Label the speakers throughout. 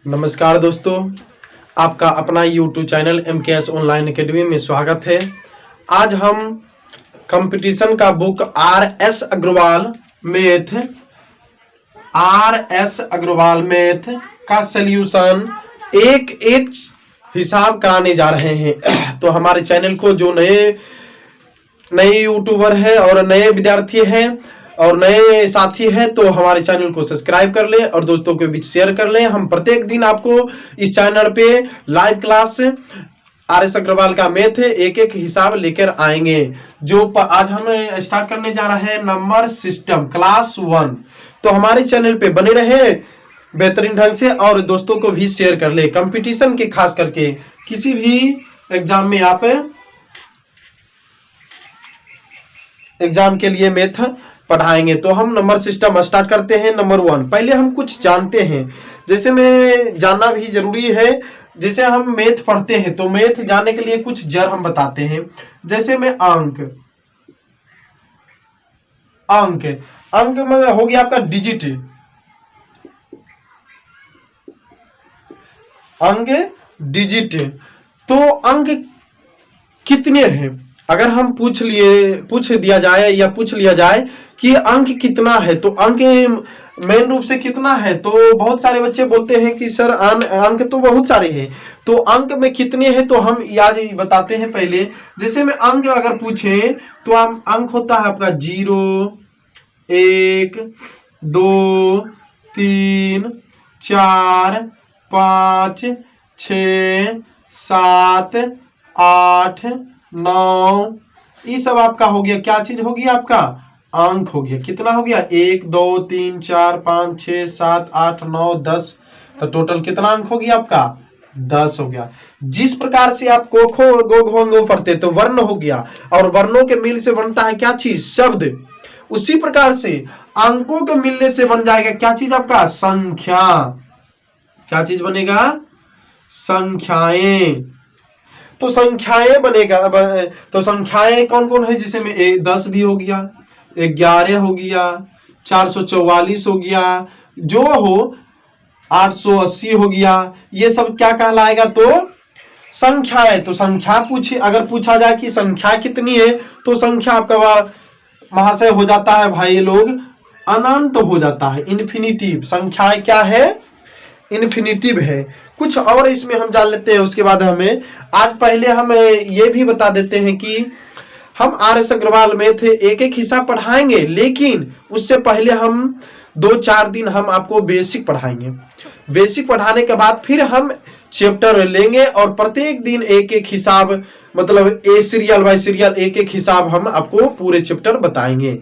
Speaker 1: नमस्कार दोस्तों, आपका अपना YouTube channel MKS online academy में स्वागत है। आज हम कंपटीशन का बुक RS अग्रवाल मैथ का सल्यूशन एक एक हिसाब का आने जा रहे हैं। तो हमारे चैनल को जो नए यूट्यूबर है और नए विद्यार्थी हैं और नए साथी हैं तो हमारे चैनल को सब्सक्राइब कर लें और दोस्तों के बीच शेयर कर लें। हम प्रत्येक दिन आपको इस चैनल पे लाइव क्लास RS अग्रवाल का मैथ एक एक हिसाब लेकर आएंगे। जो आज हम स्टार्ट करने जा रहे हैं नंबर सिस्टम क्लास 1। तो हमारे चैनल पे बने रहे बेहतरीन ढंग से और दोस्तों को भी शेयर कर ले। कंपटीशन के खास करके किसी भी एग्जाम में आप एग्जाम के लिए मैथ पढ़ाएंगे। तो हम नंबर सिस्टम स्टार्ट करते हैं। नंबर 1 पहले हम कुछ जानते हैं, जैसे में जानना भी जरूरी है। जैसे हम मैथ पढ़ते हैं तो मैथ जानने के लिए कुछ जड़ हम बताते हैं। जैसे में अंक में हो गया आपका डिजिट, अंक डिजिट। तो अंक कितने हैं अगर हम पूछ लिया जाए कि अंक कितना है तो अंक मेन रूप से कितना है। तो बहुत सारे बच्चे बोलते हैं कि सर अंक तो बहुत सारे हैं, तो अंक में कितने हैं तो हम याद बताते हैं पहले। जैसे में अंक अगर पूछे तो हम अंक होता है आपका 0 1 2 3 4 5 6 7 8 9, ये सब आपका हो गया। क्या चीज होगी आपका अंक हो गया। कितना हो गया 1 2 3 4 5 6 7 8 9 10। तो टोटल कितना अंक हो गया आपका 10 हो गया। जिस प्रकार से आप को खो गो घो गो पढ़ते तो वर्ण हो गया और वर्णों के मिल से बनता है क्या चीज शब्द। उसी प्रकार से अंकों के मिलने से बन जाएगा क्या चीज आपका संख्या। क्या चीज बनेगा संख्याएं। तो संख्याएं बनेगा। तो संख्याएं कौन कौन है, जिसे में 10 भी हो गया, 11 हो गया, 444 हो गया, जो हो 880 हो गया। ये सब क्या कहलाएगा तो संख्या है। तो संख्या अगर पूछा जाए कि संख्या कितनी है तो संख्या आपका महाशय हो जाता है भाई लोग अनंत हो जाता है, इन्फिनिटिव। संख्याएं क्या है इन्फिनिटिव है। कुछ और इसमें हम जान लेते हैं उसके बाद हमें आज पहले हम ये भी बता देते हैं कि हम RS अग्रवाल में थे एक एक हिस्सा पढ़ाएंगे, लेकिन उससे पहले हम 2-4 दिन हम आपको बेसिक पढ़ाएंगे। बेसिक पढ़ाने के बाद फिर हम चैप्टर लेंगे और प्रत्येक दिन एक एक हिसाब मतलब ए सीरियल बाय सीरियल एक एक हिसाब हम आपको पूरे चैप्टर बताएंगे।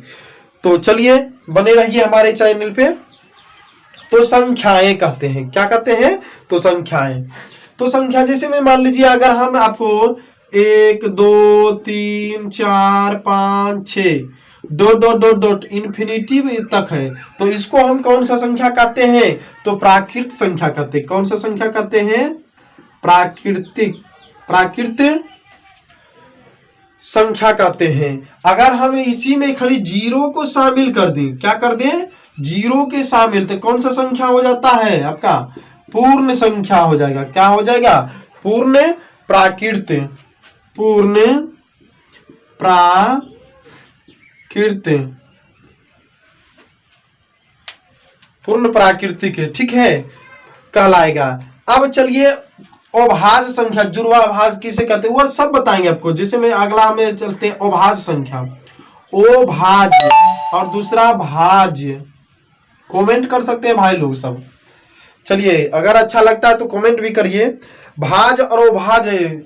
Speaker 1: तो चलिए बने रहिए हमारे चैनल पे। तो संख्याएं कहते हैं, क्या कहते हैं तो संख्याएं। तो संख्या जैसे में मान लीजिए अगर हम आपको 1 2 3 4 5 6 dot dot dot dot infinitive तक है तो इसको हम कौन सा संख्या कहते हैं तो प्राकृत संख्या कहते हैं। कौन सा संख्या कहते हैं प्राकृत संख्या कहते हैं। अगर हम इसी में खाली 0 को शामिल कर दें, क्या कर दें 0 के शामिल, तो कौन सा संख्या हो जाता है आपका पूर्ण संख्या हो जाएगा। क्या हो जाएगा पूर्ण प्राकृत पूर्ण प्राकृतिक, ठीक है कहलाएगा। अब चलिए अभाज्य संख्या जुड़वा भाज्य किसे कहते हैं वो सब बताएंगे आपको। जैसे में अगला में चलते हैं अभाज्य संख्या, अभाज्य और दूसरा भाज्य। कमेंट कर सकते हैं भाई लोग सब। चलिए अगर अच्छा लगता है तो कमेंट भी करिए। भाज्य और अभाज्य,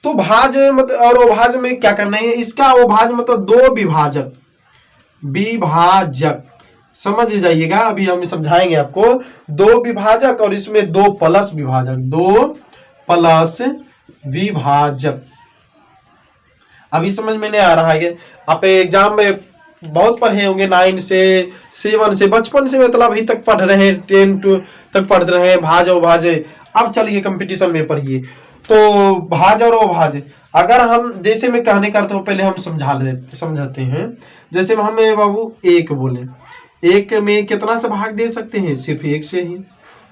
Speaker 1: तो भाज्य मतलब और अभाज्य में क्या करना है, इसका अभाज्य मतलब 2 विभाजक समझ जाइएगा। अभी हम समझाएंगे आपको 2 विभाजक और इसमें 2 प्लस विभाजक। अभी समझ में नहीं आ रहा है। आप एग्जाम में बहुत पढ़े होंगे 9 से 7 से बचपन से मतलब अभी तक पढ़ रहे हैं, 10 तक पढ़ रहे हैं भाज्य और भाज्य। अब चलिए कंपटीशन में पढ़िए। तो भाज्य और अभाज्य अगर हम जैसे में कहने का तो पहले हम समझाते हैं। जैसे हम बाबू 1 बोले, 1 में कितना से भाग दे सकते हैं सिर्फ 1 से ही।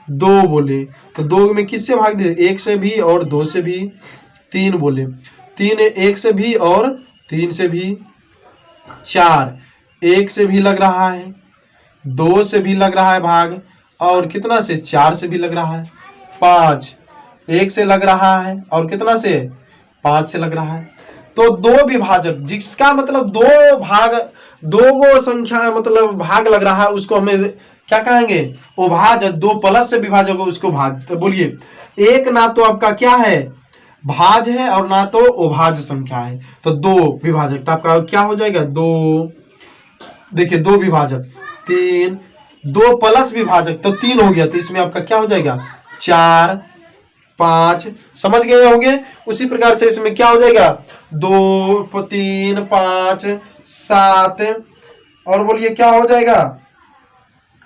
Speaker 1: 2 बोले, तो 2 में किससे भाग दे, 1 से भी और 2 से भी। 3 बोले, 3 1 से भी और 3 से भी। 4 1 से भी लग रहा है, 2 से भी लग रहा है भाग, और कितना से, 4 से भी लग रहा है। 5 1 से लग रहा है और कितना से, 5 से लग रहा है। तो 2 विभाजक, जिसका मतलब 2 भाग, 2 गो संख्या मतलब भाग लग रहा है, उसको हमें क्या कहेंगे, उभाजक। 2 प्लस से विभाजक हो उसको भाग। तो बोलिए, एक ना तो आपका क्या है, भाज है, और ना तो उभाज्य संख्या है। तो 2 विभाजक, तो आपका क्या हो जाएगा, 2, देखिए 2 विभाजक 3, 2 प्लस विभाजक तो 3 हो गया, तो इसमें आपका क्या हो जाएगा, 4 5। समझ गए होंगे। उसी प्रकार से इसमें क्या हो जाएगा, 2 3 5 7, और बोलिए क्या हो जाएगा,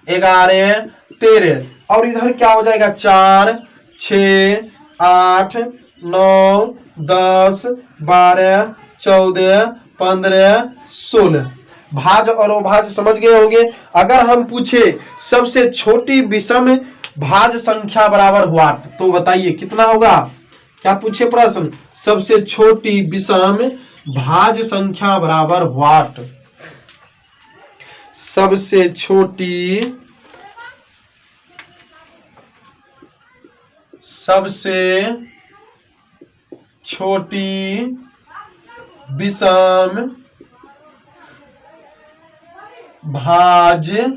Speaker 1: 11 13, और इधर क्या हो जाएगा, 4 6 8 9 10 12 14 15 16। भाज और अभाज्य समझ गए होंगे। अगर हम पूछे सबसे छोटी विषम भाज संख्या बराबर व्हाट, तो बताइए कितना होगा। क्या पूछे प्रश्न, सबसे छोटी विषम भाज संख्या बराबर व्हाट। सबसे छोटी विषम भाज्य,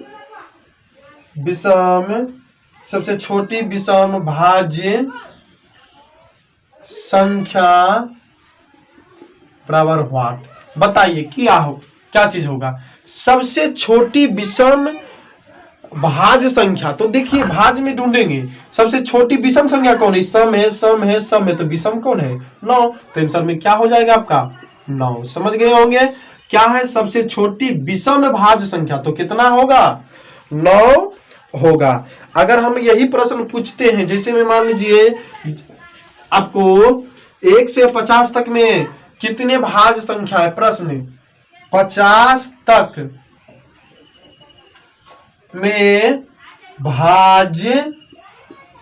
Speaker 1: सबसे छोटी विषम भाज्य संख्या बराबर व्हाट। बताइए क्या चीज होगा, सबसे छोटी विषम भाज्य संख्या। तो देखिए भाज्य में ढूंढेंगे, सबसे छोटी विषम संख्या कौन है, सम है, सम है, सम है, तो विषम कौन है, 9। तो आंसर में क्या हो जाएगा आपका, 9। समझ गए होंगे। क्या है सबसे छोटी विषम भाज्य संख्या, तो कितना होगा, 9 होगा। अगर हम यही प्रश्न पूछते हैं, जैसे में मान लीजिए आपको 1 से 50 तक में कितने भाज्य संख्या है, प्रश्न 50 तक में भाज्य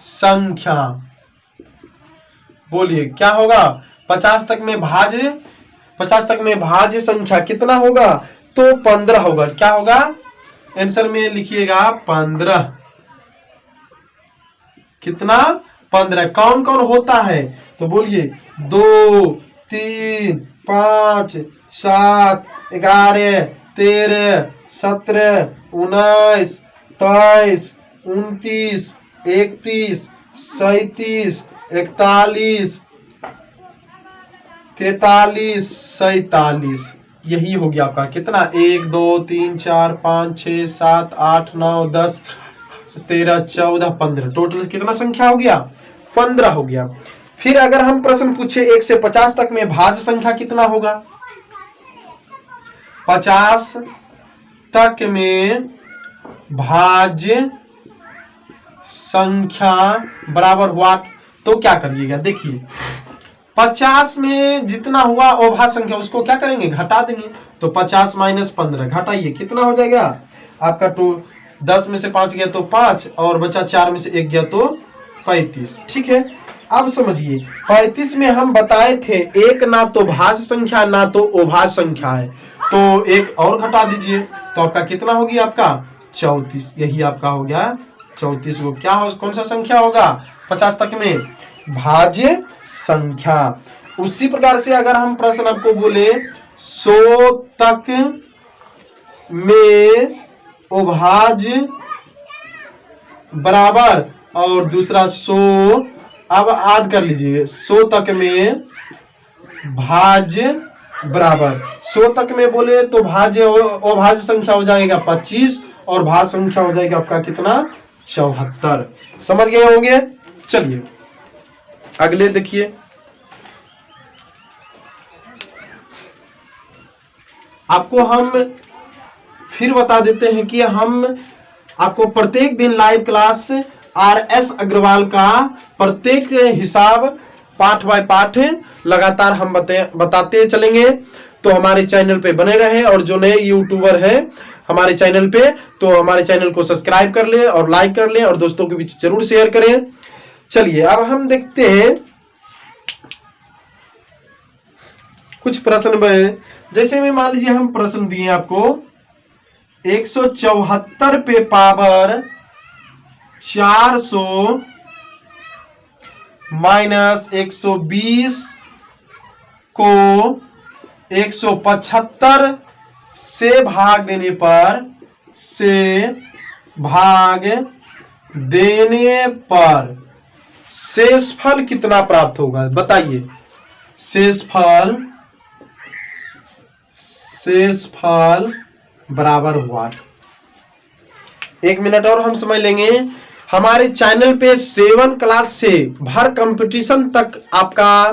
Speaker 1: संख्या, बोलिए क्या होगा, 50 तक में भाज्य संख्या कितना होगा, तो 15 होगा। क्या होगा, आंसर में लिखिएगा 15। कितना, 15। कौन कौन होता है, तो बोलिए 2 3 5 7 11 13 17 19 23 29 31 37 41 43 47। यही हो गया आपका कितना, 1 2 3 4 5 6 7 8 9 10 13 14 15। टोटल कितना संख्या हो गया, 15 हो गया। फिर अगर हम प्रश्न पूछे 1 से 50 तक में भाज्य संख्या कितना होगा, 50 तक में भाज्य संख्या बराबर व्हाट। तो क्या करिएगा, देखिए 50 में जितना हुआ अभाज्य संख्या उसको क्या करेंगे, घटा देंगे। तो 50 माइनस 15 घटाइए, कितना हो जाएगा आपका, 10 में से 5 गया तो 5, और बचा 4 में से 1 गया तो 35। ठीक है, अब समझिए 35 में हम बताए थे एक ना तो भाज्य संख्या ना तो अभाज्य संख्या है, तो एक और घटा दीजिए, तो आपका कितना होगी, आपका 34। यही आपका हो गया 34 को क्या हो, कौन सा संख्या होगा, 50 तक में भाज्य संख्या। उसी प्रकार से अगर हम प्रश्न आपको बोले 100 तक में अभाज्य बराबर, और दूसरा 100, अब याद कर लीजिए 100 तक में भाज्य बराबर। 100 तक में बोले तो भाज्य अभाज्य संख्या हो जाएगा 25, और भाज्य संख्या हो जाएगा आपका कितना, 74। समझ गए होंगे। चलिए अगले देखिए, आपको हम फिर बता देते हैं कि हम आपको प्रत्येक दिन लाइव क्लास RS अग्रवाल का प्रत्येक हिसाब पाठ बाय पाठ लगातार हम बताते चलेंगे। तो हमारे चैनल पे बने रहे, और जो नए यूट्यूबर है हमारे चैनल पे, तो हमारे चैनल को सब्सक्राइब कर लें और लाइक कर लें और दोस्तों के बीच जरूर शेयर करें। चलिए अब हम देखते हैं कुछ प्रश्न में। जैसे में मान लीजिए हम प्रश्न दिए आपको 174 पे पावर 400 माइनस 120 को 175 से भाग देने पर शेषफल कितना प्राप्त होगा, बताइए। शेषफल बराबर हुआ। 1 मिनट और हम समझ लेंगे। हमारे चैनल पे 7 क्लास से भर कंपटीशन तक आपका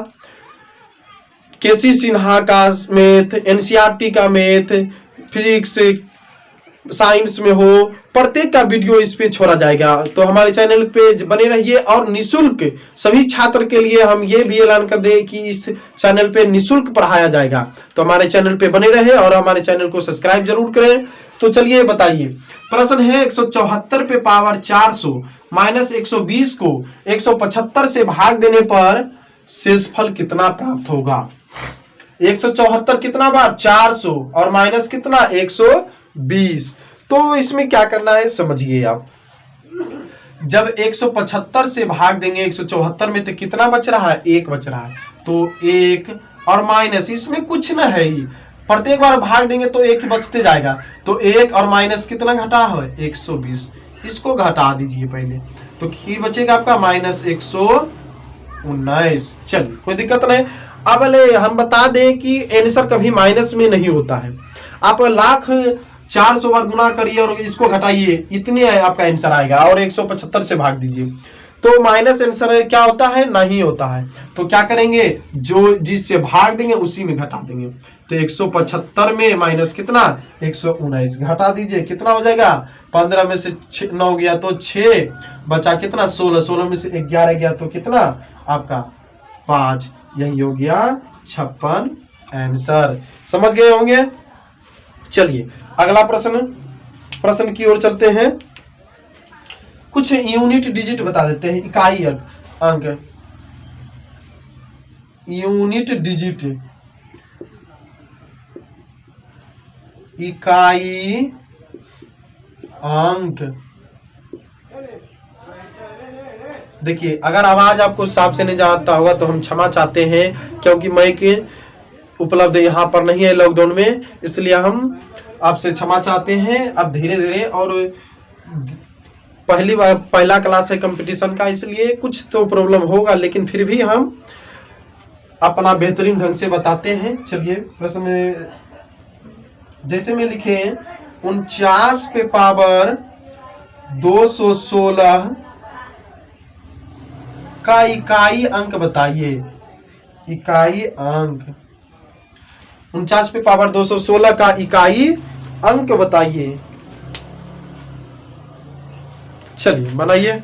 Speaker 1: केसी सिन्हा का मैथ, एनसीईआरटी का मैथ, फिजिक्स, साइंस में हो, प्रत्येक का वीडियो इस पे छोड़ा जाएगा। तो हमारे चैनल पे बने रहिए और निशुल्क सभी छात्र के लिए हम ये भी ऐलान कर दें कि इस चैनल पे निशुल्क पढ़ाया जाएगा। तो हमारे चैनल पे बने रहे और हमारे चैनल को सब्सक्राइब जरूर करें। तो चलिए बताइए, प्रश्न है 174 पे पावर 400 माइनस 120 को 175 से भाग देने पर शेषफल कितना प्राप्त होगा। 174 कितना बार 400 और माइनस कितना 120। तो इसमें क्या करना है समझिए आप। जब 175 से भाग देंगे 174 में तो कितना बच रहा है, 1 बच रहा है। तो 1 और माइनस, इसमें कुछ ना है ही, प्रत्येक बार भाग देंगे तो 1 बचते जाएगा। तो 1 और माइनस कितना घटा है 120, इसको घटा दीजिए पहले, तो की बचेगा आपका माइनस 119। चलिए कोई दिक्कत नहीं। अब हम बता दें कि आंसर कभी माइनस में नहीं होता है। आप 1,400 बार गुना करिए और इसको घटाइए, इतने आपका आंसर आएगा और 175 से भाग दीजिए तो माइनस आंसर क्या होता है, नहीं होता है। तो क्या करेंगे, जो जिससे भाग देंगे उसी में घटा देंगे। तो 175 में माइनस कितना 119 घटा दीजिए, कितना हो जाएगा 15 में से 9 गया तो 6 बचा, कितना 16, 16 में से 11 गया तो कितना आपका 5, यही हो गया 56 आंसर। समझ गए होंगे। चलिए अगला प्रश्न की ओर चलते हैं। कुछ यूनिट डिजिट बता देते हैं, इकाई अंक, यूनिट डिजिट, इकाई अंक। देखिए अगर आवाज आपको साफ से नहीं जाता होगा तो हम क्षमा चाहते हैं, क्योंकि माइक उपलब्ध यहाँ पर नहीं है लॉकडाउन में, इसलिए हम आपसे क्षमा चाहते हैं। अब धीरे धीरे, और पहला क्लास है कंपटीशन का, इसलिए कुछ तो प्रॉब्लम होगा, लेकिन फिर भी हम अपना बेहतरीन ढंग से बताते हैं। चलिए प्रश्न जैसे में लिखे 49 पे पावर 216 का इकाई अंक बताइए। इकाई अंक 49 पे पावर 216 का इकाई अंक बताइए। चलिए बनाइए।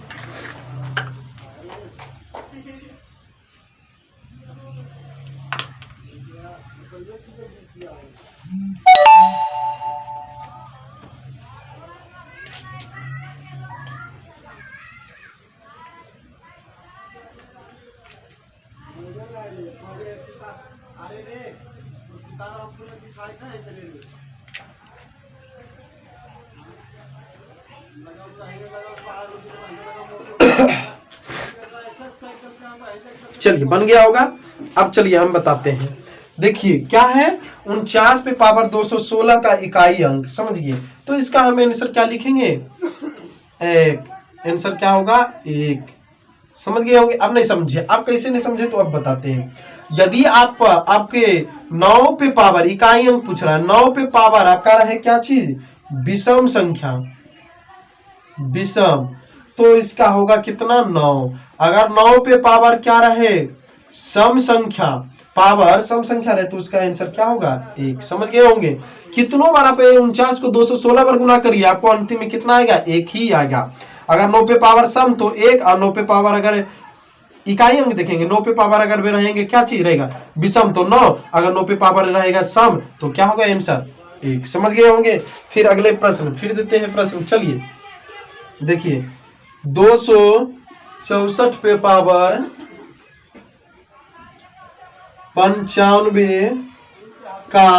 Speaker 1: चलिए बन गया होगा। अब चलिए हम बताते हैं। देखिए क्या है 49 पे पावर 216 का इकाई अंक, समझिए। तो इसका हम आंसर क्या लिखेंगे, 1। आंसर क्या होगा 1। समझ गए होंगे। अब नहीं समझे, आप कैसे नहीं समझे तो अब बताते हैं। यदि आप आपके 9 पे पावर इकाई अंक पूछ रहा है, 9 पे पावर आपका रहे क्या चीज, विषम संख्या, विषम, तो इसका होगा कितना 9। अगर 9 पे पावर क्या रहे सम संख्या, पावर सम संख्या रहे तो उसका आंसर क्या होगा 1। समझ गए होंगे। कितनों बार आप 49 को 216 बार गुना करिए, आपको अंतिम में कितना आएगा 1 ही आएगा। अगर 9 पे पावर सम तो 1, और 9 पे पावर अगर इकाई अंक देखेंगे, 9 पे पावर अगर वे रहेंगे क्या चीज रहेगा विषम तो 9, अगर 9 पे पावर रहेगा सम तो क्या होगा आंसर 1। समझ गए होंगे। फिर अगले प्रश्न फिर देते हैं प्रश्न। चलिए देखिए 264 पे पावर 95 का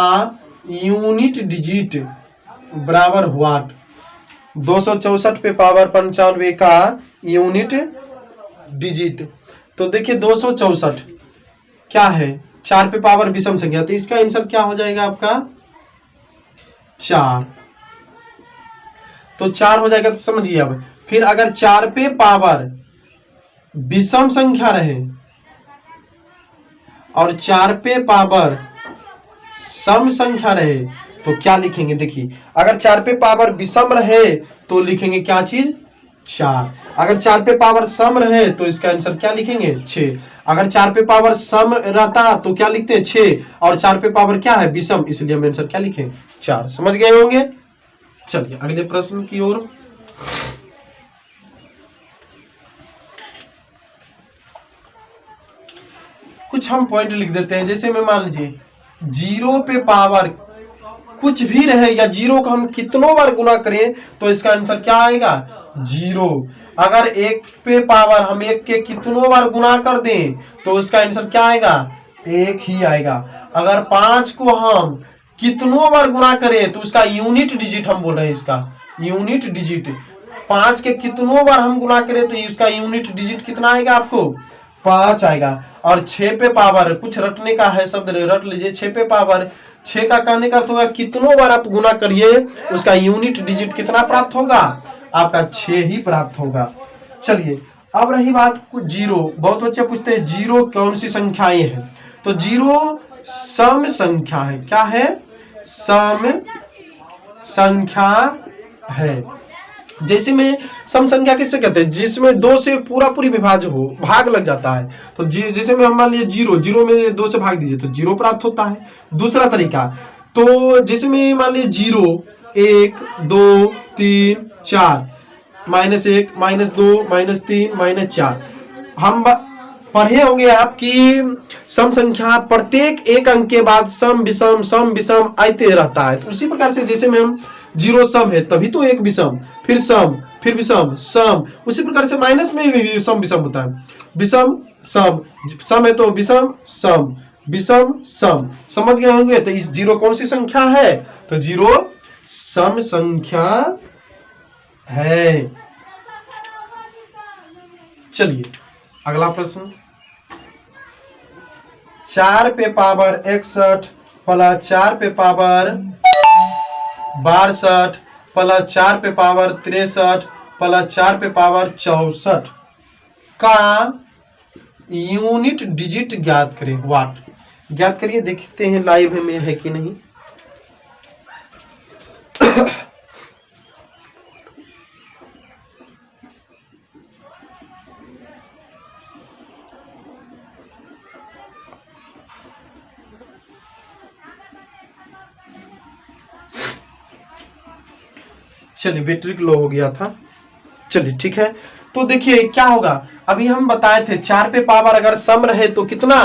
Speaker 1: यूनिट डिजिट बराबर व्हाट। 264 पे पावर 95 का यूनिट डिजिट। तो देखिए 264 क्या है, 4 पे पावर विषम संख्या, तो इसका आंसर क्या हो जाएगा आपका 4। तो 4 हो जाएगा। तो समझिए अब फिर अगर 4 पे पावर विषम संख्या रहे और 4 पे पावर सम संख्या रहे तो क्या लिखेंगे। देखिए अगर 4 पे पावर विषम रहे तो लिखेंगे क्या चीज 4। अगर 4 पे पावर सम रहे तो इसका आंसर क्या लिखेंगे 6। अगर 4 पे पावर सम रहता तो क्या लिखते हैं 6, और 4 पे पावर क्या है विषम, इसलिए हम आंसर क्या लिखें 4। समझ गए होंगे। चलिए अगले प्रश्न की ओर। कुछ हम पॉइंट लिख देते हैं। जैसे मैं मान लीजिए 0 पे पावर कुछ भी रहे या 0 को हम कितनों बार गुना करें तो इसका आंसर क्या आएगा 0। अगर 1 पे पावर हम 1 के कितनों बार गुना कर दें तो उसका आंसर क्या आएगा 1 ही आएगा। अगर 5 को हम कितनों बार गुना करें तो उसका यूनिट डिजिट हम बोल रहे हैं, इसका यूनिट डिजिट 5 के कितनों बार हम गुना करें तो उसका यूनिट डिजिट कितना आएगा आपको 5 आएगा। और 6 पे पावर कुछ रटने का है शब्द रट लीजिए। 6 पे पावर 6 का कहने का अर्थ होगा कितनों बार आप गुना करिए उसका यूनिट डिजिट कितना प्राप्त होगा आपका 6 ही प्राप्त होगा। चलिए अब रही बात कुछ जीरो। बहुत बच्चे पूछते हैं जीरो कौन सी संख्याएं हैं, तो जीरो सम संख्या है। क्या है सम संख्या है। जैसे में सम संख्या किससे कहते हैं जिसमें 2 से पूरा पूरी विभाज्य हो, भाग लग जाता है। तो जैसे में हम मान लीजिए जीरो में 2 से भाग दीजिए तो 0 प्राप्त होता है। दूसरा तरीका तो जैसे में मान लीजिए 0 1 2 3 4 -1 -2 -3 -4 हम पढ़े होंगे आपकी सम संख्या प्रत्येक एक अंक के बाद सम विषम आते रहता है। तो उसी प्रकार से जैसे में हम 0 सम है तभी तो एक विषम, फिर सम, फिर विषम सम, उसी प्रकार से माइनस में भी सम विषम होता है। विषम सम, सम है तो विषम सम, विषम सम। समझ गए होंगे। तो इस 0 कौन सी संख्या है, तो 0 सम संख्या है। चलिए अगला प्रश्न 4 पे पावर 61 प्लस 4 पे पावर 62 प्लस 4 पे पावर 63 प्लस 4 पे पावर 64 का यूनिट डिजिट ज्ञात करें। वाट ज्ञात करिए। देखते हैं लाइव में है कि नहीं। चलिए बैटरी लो हो गया था। चलिए ठीक है। तो देखिए क्या होगा, अभी हम बताए थे 4 पे पावर अगर सम रहे तो कितना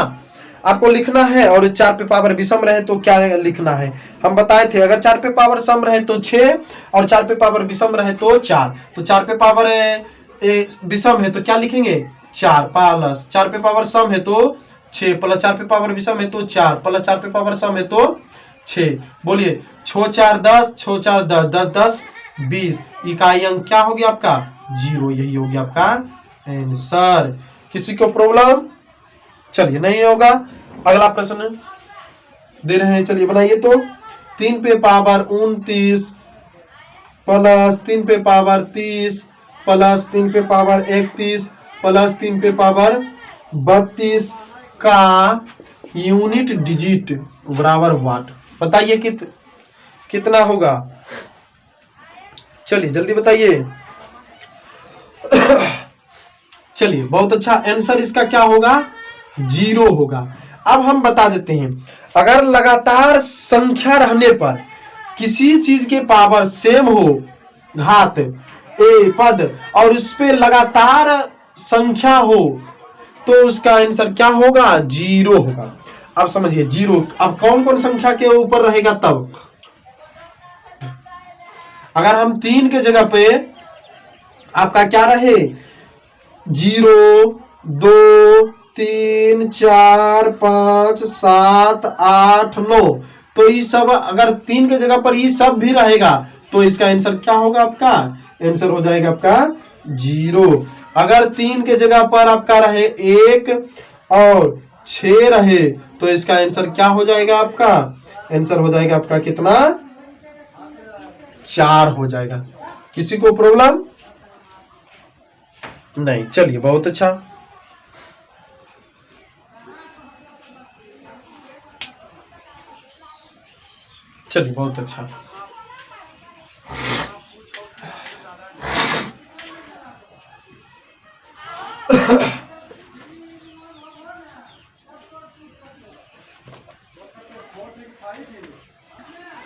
Speaker 1: आपको लिखना है, और 4 पे पावर विषम रहे तो क्या लिखना है। हम बताए थे अगर 4 पे पावर सम रहे तो 6 और 4 पे पावर विषम रहे तो 4। तो 4 पे पावर विषम है तो क्या लिखेंगे 4 प्लस 4 पे पावर सम है तो 6 प्लस 4 पे पावर विषम है तो 4 प्लस 4 पे पावर सम है तो 6। बोलिए 6 4 10, 6 4 10, 10 10 20। इकाई अंक क्या हो गया आपका 0। यही हो गया आपका आंसर। किसी को प्रॉब्लम, चलिए नहीं होगा। अगला प्रश्न दे रहे हैं, चलिए बनाइए। तो 3 पे पावर 29 प्लस 3 पे पावर 30 प्लस 3 पे पावर 31 प्लस 3 पे पावर 32 का यूनिट डिजिट बराबर वाट। बताइए कितना होगा। चलिए जल्दी बताइए। चलिए बहुत अच्छा आंसर इसका क्या होगा 0 होगा। अब हम बता देते हैं अगर लगातार संख्या रहने पर किसी चीज के पावर सेम हो, घात ए पद, और उस पे लगातार संख्या हो तो उसका आंसर क्या होगा 0 होगा। अब समझिए 0 अब कौन कौन संख्या के ऊपर रहेगा तब अगर हम 3 के जगह पे आपका क्या रहे 0 2 3 4 5 7 8 9, तो ये सब अगर 3 के जगह पर ये सब भी रहेगा तो इसका आंसर क्या होगा? आपका आंसर हो जाएगा आपका 0। अगर 3 के जगह पर आपका रहे 1 और 6 रहे तो इसका आंसर क्या हो जाएगा? आपका आंसर हो जाएगा आपका कितना? 4 हो जाएगा। किसी को प्रॉब्लम नहीं? चलिए बहुत अच्छा। चलिए बहुत अच्छा।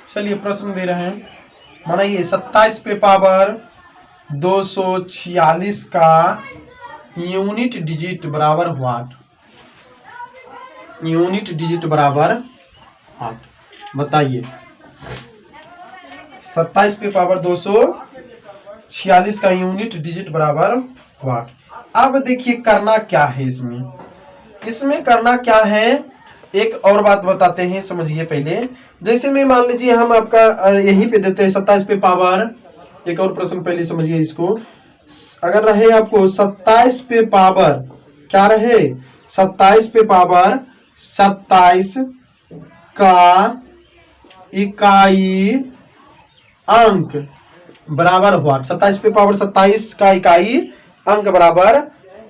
Speaker 1: चलिए प्रश्न दे रहे हैं, बनाइए 27 पे पावर 246 का यूनिट डिजिट बराबर व्हाट? यूनिट डिजिट बराबर व्हाट बताइए। 27 पे पावर 246 का यूनिट डिजिट बराबर व्हाट? अब देखिए करना क्या है इसमें करना क्या है, एक और बात बताते हैं, समझिए पहले। जैसे में मान लीजिए हम आपका यहीं पे देते हैं 27 पे पावर, एक और प्रश्न पहले समझिए इसको। अगर रहे आपको 27 पे पावर क्या रहे 27 पे पावर 27 का इकाई अंक बराबर व्हाट? 27 पे पावर 27 का इकाई अंक बराबर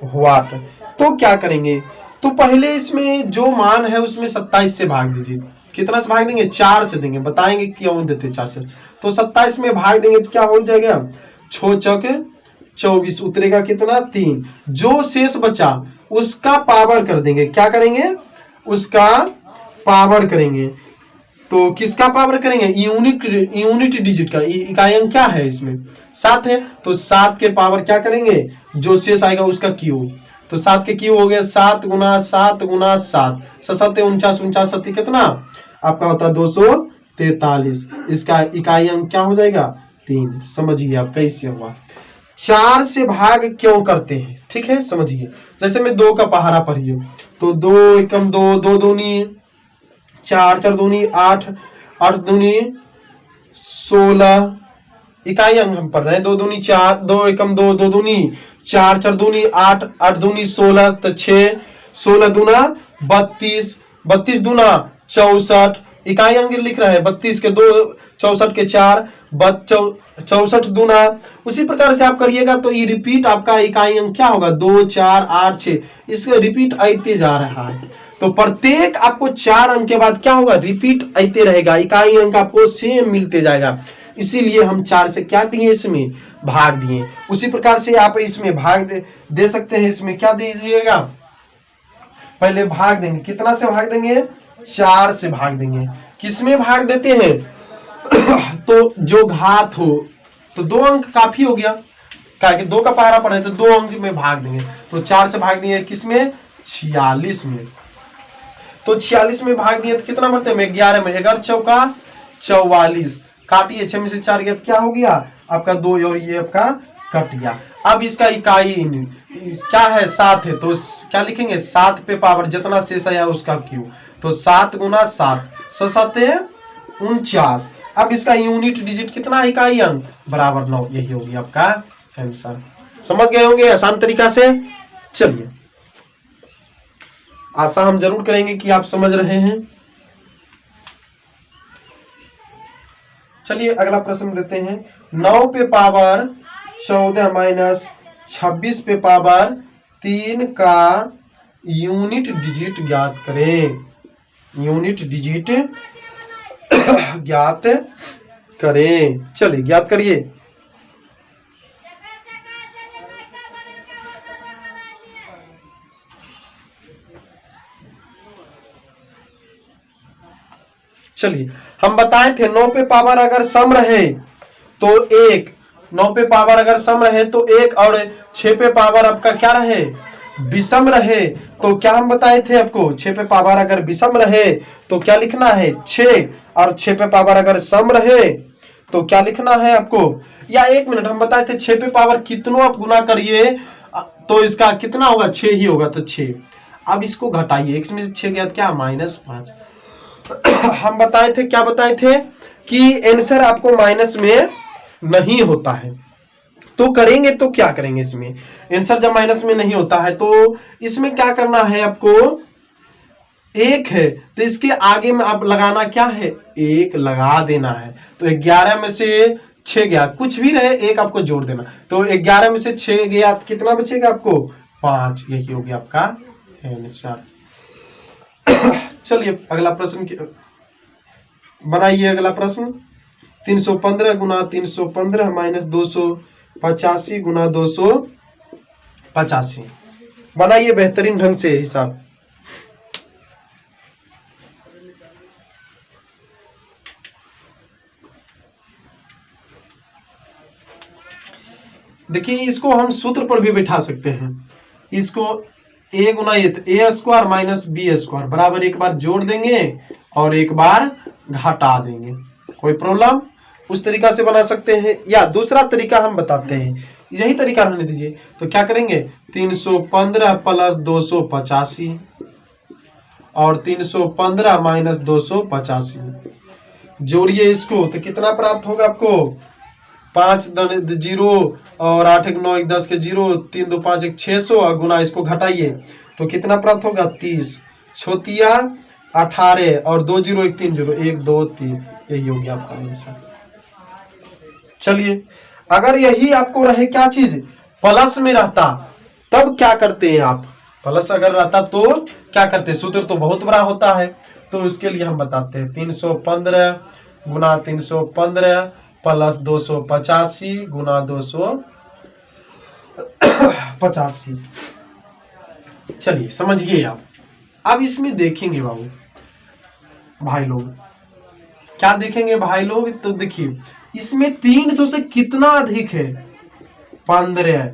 Speaker 1: व्हाट? तो क्या करेंगे, तो पहले इसमें जो मान है उसमें 27 से भाग दीजिए। कितना से भाग देंगे? 4 से देंगे, बताएंगे क्यों देते 4 से। तो 27 में भाग देंगे तो क्या हो जाएगा? 6 चौके 24, उतरेगा कितना? 3। जो शेष बचा उसका पावर कर देंगे। क्या करेंगे? उसका पावर करेंगे। तो किसका पावर करेंगे? यूनिट डिजिट का। इकाई अंक क्या है इसमें? 7 है, तो 7 के पावर क्या करेंगे? जो शेष आएगा उसका क्यूब। तो 7 के क्यूब हो गया 7 गुना 7 गुना 7, 7 49, 49 7 कितना आपका होता है? 243। इसका इकाई अंक क्या हो जाएगा? 3। समझिए आप कैसे हुआ। 4 से भाग क्यों करते हैं? ठीक है, समझिए। जैसे मैं 2 का पहाड़ा पढ़िए, तो 2 एकम 2, 2 दूनी 4, 4 दूनी 8, 8 दूनी 16, इकाई अंक हम पढ़ रहे हैं। 2 दूनी 4, 2 एकम 2, 2 दूनी 4, 4 दूनी 8, 8 दूनी 16, तो 6, 16 दूना 32, 32 दूना 64, इकाई अंक लिख रहा है 32 के 2, 64 के 4, 64 दूना। उसी प्रकार से आप करिएगा तो ये रिपीट आपका इकाई अंक क्या होगा? 2 4 8 6, इसका रिपीट आते जा रहा है। तो प्रत्येक आपको 4 अंक के बाद क्या होगा? रिपीट आते रहेगा, इकाई अंक आपको सेम मिलते जाएगा। इसीलिए हम 4 से क्या दिए? इसमें भाग दिए। उसी प्रकार से आप इसमें भाग दे सकते हैं। इसमें क्या दीजिएगा? पहले भाग देंगे। कितना से भाग देंगे? 4 से भाग देंगे। किसमें भाग देते हैं? तो जो घात हो, तो 2 अंक काफी हो गया, क्या कि 2 का पहाड़ा पड़े तो 2 अंक में भाग देंगे। तो 4 से भाग दिए किसमें? 46 में। तो 46 में भाग दिए तो कितना बढ़ते हैं? 11 में 11 चौका 44, काटिए 6 में से 4 गया तो क्या हो गया? आपका 2 और ये आपका कट गया। अब इसका इकाई क्या है? 7 है, तो क्या लिखेंगे? 7 पे पावर जितना शेष आया उसका क्यूब। तो 7 गुना 7, 7 49। अब इसका यूनिट डिजिट कितना? इकाई अंक बराबर 9। यही होगी आपका आंसर। समझ गए होंगे आसान तरीका से। चलिए, आशा हम जरूर करेंगे कि आप समझ रहे हैं। चलिए अगला प्रश्न देते हैं। 9 पे पावर 14 माइनस 26 पे पावर 3 का यूनिट डिजिट ज्ञात करें। यूनिट डिजिट ज्ञात करें। चलिए ज्ञात करिए। चलिए हम बताए थे 9 पे पावर अगर सम रहे तो 1, 9 पे पावर अगर सम रहे तो 1, और 6 पे पावर आपका क्या रहे? विषम रहे। तो क्या हम बताए थे आपको? 6 पे पावर अगर विषम रहे तो क्या लिखना है? 6, और 6 पे पावर अगर सम रहे तो क्या लिखना है आपको, या 1 मिनट, हम बताए थे 6 पे पावर कितनों आप गुना करिए तो इसका कितना होगा, 6 ही होगा, तो 6। अब इसको घटाइए, x में से 6 गया तो क्या, -5। हम बताए थे, क्या बताए थे कि आंसर आपको माइनस में नहीं होता है, तो करेंगे तो क्या करेंगे, इसमें आंसर जब माइनस में नहीं होता है तो इसमें क्या करना है आपको, 1 है तो इसके आगे में आप लगाना क्या है, 1 लगा देना है। तो 11 में से 6 गया, कुछ भी रहे 1 आपको जोड़ देना, तो 11 में से 6 गया तो कितना बचेगा आपको, 5। यही हो गया आपका आंसर। चलिए अगला प्रश्न बनाइए। अगला प्रश्न 315 गुना 315 माइनस 285 गुना 285 बनाइए बेहतरीन ढंग से हिसाब। देखिए इसको हम सूत्र पर भी बैठा सकते हैं, इसको a गुना a square minus b square बराबर एक बार जोड़ देंगे और एक बार घटा देंगे, कोई प्रॉब्लम, उस तरीका से बना सकते हैं। या दूसरा तरीका हम बताते हैं, यही तरीका रहने दीजिए। तो क्या करेंगे, 315 प्लस 285 और 315 माइनस 285 जोड़िए इसको, तो कितना प्राप्त होगा आपको, 5 0 और 8 1 9 1 10 के 0, 3 2 5 1 600 और गुना इसको घटाइए तो कितना प्राप्त होगा, 30 छोतिया 18 और 2 0 1 3 0 1 2 3, यही हो गया आपका आंसर। चलिए अगर यही आपको रहे क्या चीज, प्लस में रहता तब क्या करते हैं आप, प्लस अगर रहता तो क्या करते, सूत्र तो बहुत बड़ा होता है, तो उसके लिए हम बताते हैं 315 गुना 315 प्लस 285 गुना 285। चलिए समझिए आप। अब इसमें देखेंगे बाबू भाई लोग, क्या देखेंगे भाई लोग, तो देखिए इसमें 300 से कितना अधिक है, 15,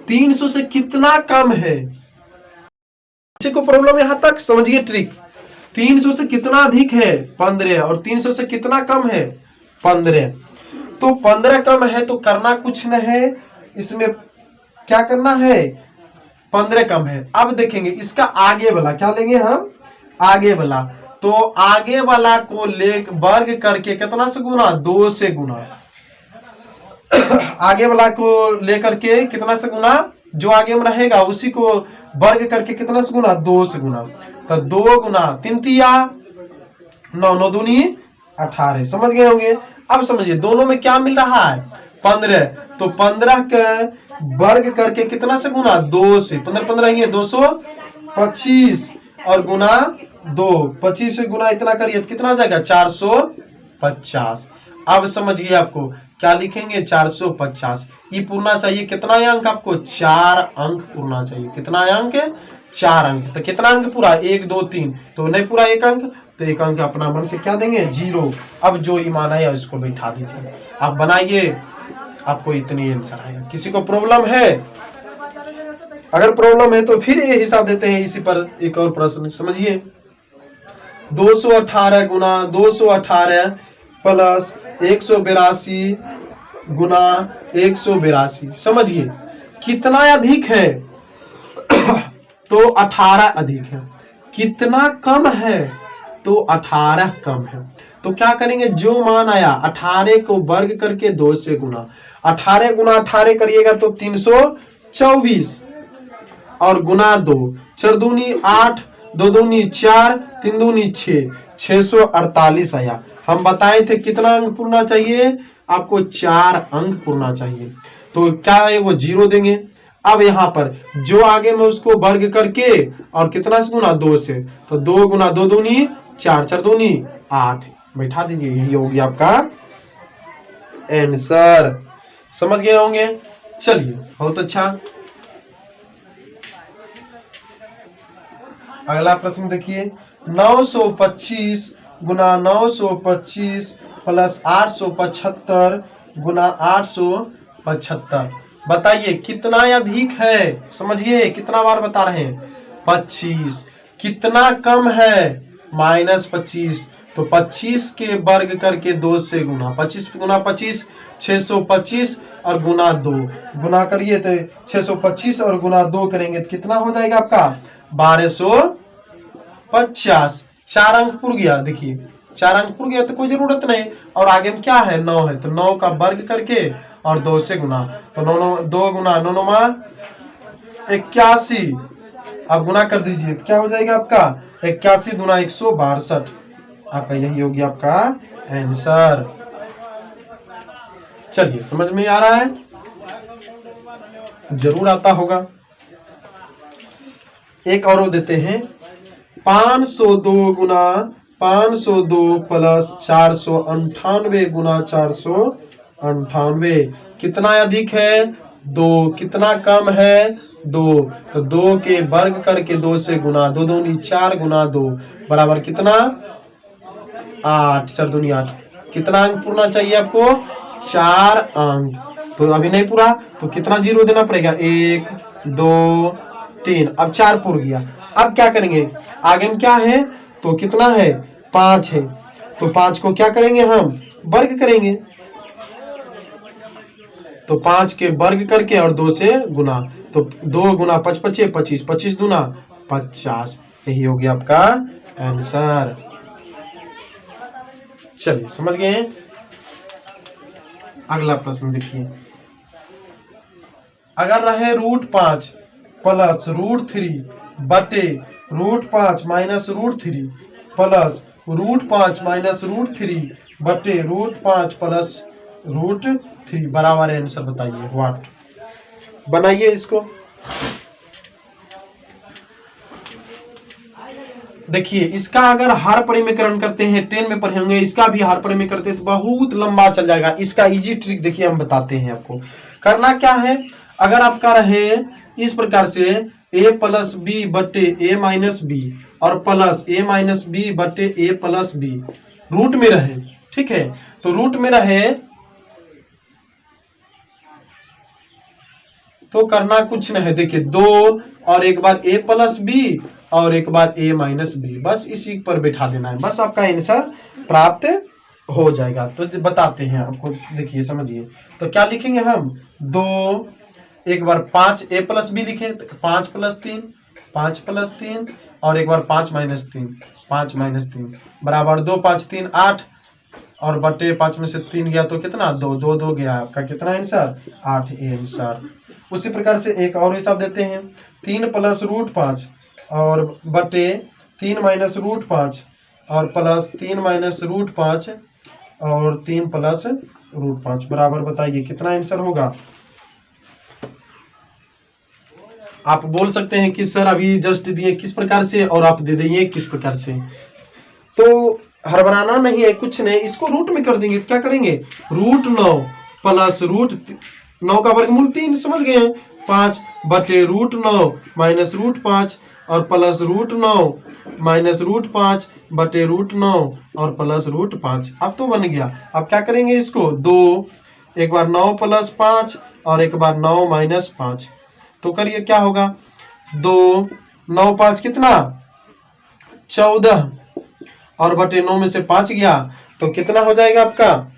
Speaker 1: 300 से कितना कम है, किसी को प्रॉब्लम यहां तक समझिए ट्रिक। 300 से कितना अधिक है, 15, और 300 से कितना कम है, 15। तो 15 कम है तो करना कुछ न है, इसमें क्या करना है, 15 कम है। अब देखेंगे इसका आगे वाला क्या लेंगे हम, आगे वाला, तो आगे वाला को ले वर्ग करके कितना से गुना, 2 से गुना, आगे वाला को लेकर के कितना से गुना, जो आगे में रहेगा उसी को वर्ग करके कितना से गुना, 2 से गुना, तो 2 गुना 3 तिया 9 9 दूनी 18, समझ गए होंगे। अब समझिए दोनों में क्या मिल रहा है, 15, तो 15 के वर्ग करके कितना से गुना, 2 से, 15 15 ही है 225 और गुना 2, 25 से गुना इतना करिए तो कितना हो जाएगा, 450। अब समझिए आपको क्या लिखेंगे, 450। ये पूर्णा चाहिए कितना अंक आपको, 4 अंक पूर्णा चाहिए, कितना अंक, 4 अंक। तो कितना अंक पूरा, 1 2 3, तो नहीं पूरा 1 अंक, तो 1 अंक अपना मन से क्या देंगे, 0। अब जो ईमान आया उसको बैठा दीजिए, आप बनाइए, आपको इतनी आंसर आएगा। किसी को प्रॉब्लम है, अगर प्रॉब्लम है तो फिर ये हिसाब देते हैं इसी पर एक और प्रश्न समझिए। 218 गुना 218 प्लस 182 गुना 182, समझिए कितना अधिक है, तो 18 अधिक है, कितना कम है, तो 18 कम है। तो क्या करेंगे, जो मान आया 18 को वर्ग करके 2 से गुना, 18 गुना 18 करिएगा तो 324 और गुना 2, 4 दूनी 8, 2 दूनी 4, 3 दूनी 6, 648 आया। हम बताए थे कितना अंक पूर्णा चाहिए आपको, 4 अंक पूर्णा चाहिए, तो क्या है वो 0 देंगे। अब यहाँ पर जो आगे में उसको वर्ग करके और कितना से गुना, 2 से, तो 2 गुना 2 दूनी 4, 4 दूनी 8, बैठा दीजिए, यही होगी आपका आंसर। समझ गए होंगे। चलिए बहुत अच्छा। अगला प्रश्न देखिए, 925 गुना 925 प्लस 875 गुना 875, बताइए कितना अधिक है, समझिए कितना बार बता रहे हैं, 25। कितना कम है, -25, तो 25 के वर्ग करके 2 से गुना, 25 गुना 25 625 और गुना 2 गुना करिए तो 625 और गुना 2 करेंगे तो कितना हो जाएगा आपका 1250। 4 अंक पुर गया, देखिए 4 अंक पुर गया तो कोई जरूरत नहीं। और आगे में क्या है 9 है, तो 9 का वर्ग करके और 2 से गुना, तो 2 गुना 9 81। अब गुना कर दीजिए तो क्या हो जाएगा आपका 81 गुना 162। आपका यही होगी आपका आंसर। चलिए समझ में आ रहा है, जरूर आता होगा। एक और देते हैं 502 गुना 502 प्लस 498 गुना 498 कितना अधिक है 2, कितना कम है 2, तो 2 के वर्ग करके 2 से गुना, 2 दूनी 4 गुना 2 बराबर कितना 8, 4 दूनी 8। कितना अंक पूरना चाहिए आपको 4 अंक, तो अभी नहीं पूरा तो कितना जीरो देना पड़ेगा 1 2 3। अब 4 पूर गया। अब क्या करेंगे आगे में क्या है तो कितना है 5 है, तो 5 को क्या करेंगे हम वर्ग करेंगे, तो 5 के वर्ग करके और 2 से गुना, तो 2 गुना 5 25 25 25 दूना 50। यही हो गया आपका आंसर। चलिए समझ गए हैं। अगला प्रश्न देखिए, अगर रहे √5 प्लस √3 बटे √5 माइनस √3 प्लस √5 माइनस √3 बटे √5 प्लस √3 बराबर आंसर बताइए। व्हाट, बनाइए इसको। देखिए इसका अगर हर परिमीकरण करते हैं 10 में पढ़े होंगे, इसका भी हर परिमीकरण करते हैं तो बहुत लंबा चल जाएगा। इसका इजी ट्रिक देखिए हम बताते हैं आपको। करना क्या है, अगर आपका रहे इस प्रकार से a प्लस बी बटे a माइनस बी और प्लस a माइनस बी बटे a प्लस बी रूट में रहे, ठीक है, तो रूट में रहे तो करना कुछ नहीं है, देखिए 2 और एक बार a प्लस बी और एक बार a माइनस बी, बस इसी पर बैठा देना है, बस आपका आंसर प्राप्त हो जाएगा। तो बताते हैं आपको, देखिए समझिए। तो क्या लिखेंगे हम 2, एक बार 5 a प्लस बी लिखें तो 5 प्लस 3 5 प्लस 3 और एक बार 5 माइनस 3 5 माइनस 3 बराबर 2 5 3 8 और बटे 5 में से 3 गया तो कितना 2 2 2 गया, आपका कितना आंसर 8 आंसर। उसी प्रकार से एक और हिसाब देते हैं 3 प्लस √5 और बटे 3 माइनस √5 और प्लस 3 माइनस √5 और 3 प्लस √5 बराबर बताइए कितना आंसर होगा। आप बोल सकते हैं कि सर अभी जस्ट दिए किस प्रकार से और आप दे देंगे किस प्रकार से, तो हड़बड़ाना नहीं है, कुछ नहीं, इसको रूट में कर देंगे। क्या करेंगे √9 प्लस √9 का वर्गमूल 3, समझ गए हैं, 5 बटे √9 माइनस √5 और प्लस √9 माइनस √5 बटे √9 और प्लस √5। अब तो बन गया। अब क्या करेंगे इसको 2, एक बार 9 प्लस 5 और एक बार 9 माइनस 5, तो करिए क्या होगा 2 9 5 कितना 14 और बटे 9 में से 5 गया तो कितना हो जाएगा आपका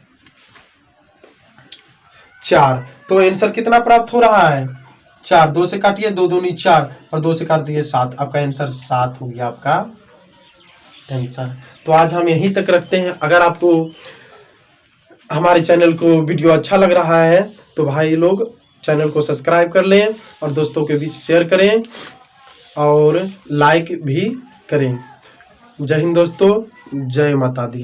Speaker 1: 4। तो आंसर कितना प्राप्त हो रहा है 4, 2 से काटिए 2 दूनी 4 और 2 से काट दिए 7, आपका आंसर 7 हो गया आपका आंसर। तो आज हम यहीं तक रखते हैं। अगर आपको हमारे चैनल को वीडियो अच्छा लग रहा है तो भाई लोग चैनल को सब्सक्राइब कर लें और दोस्तों के बीच शेयर करें और लाइक भी करें। जय हिंद दोस्तों, जय माता दी।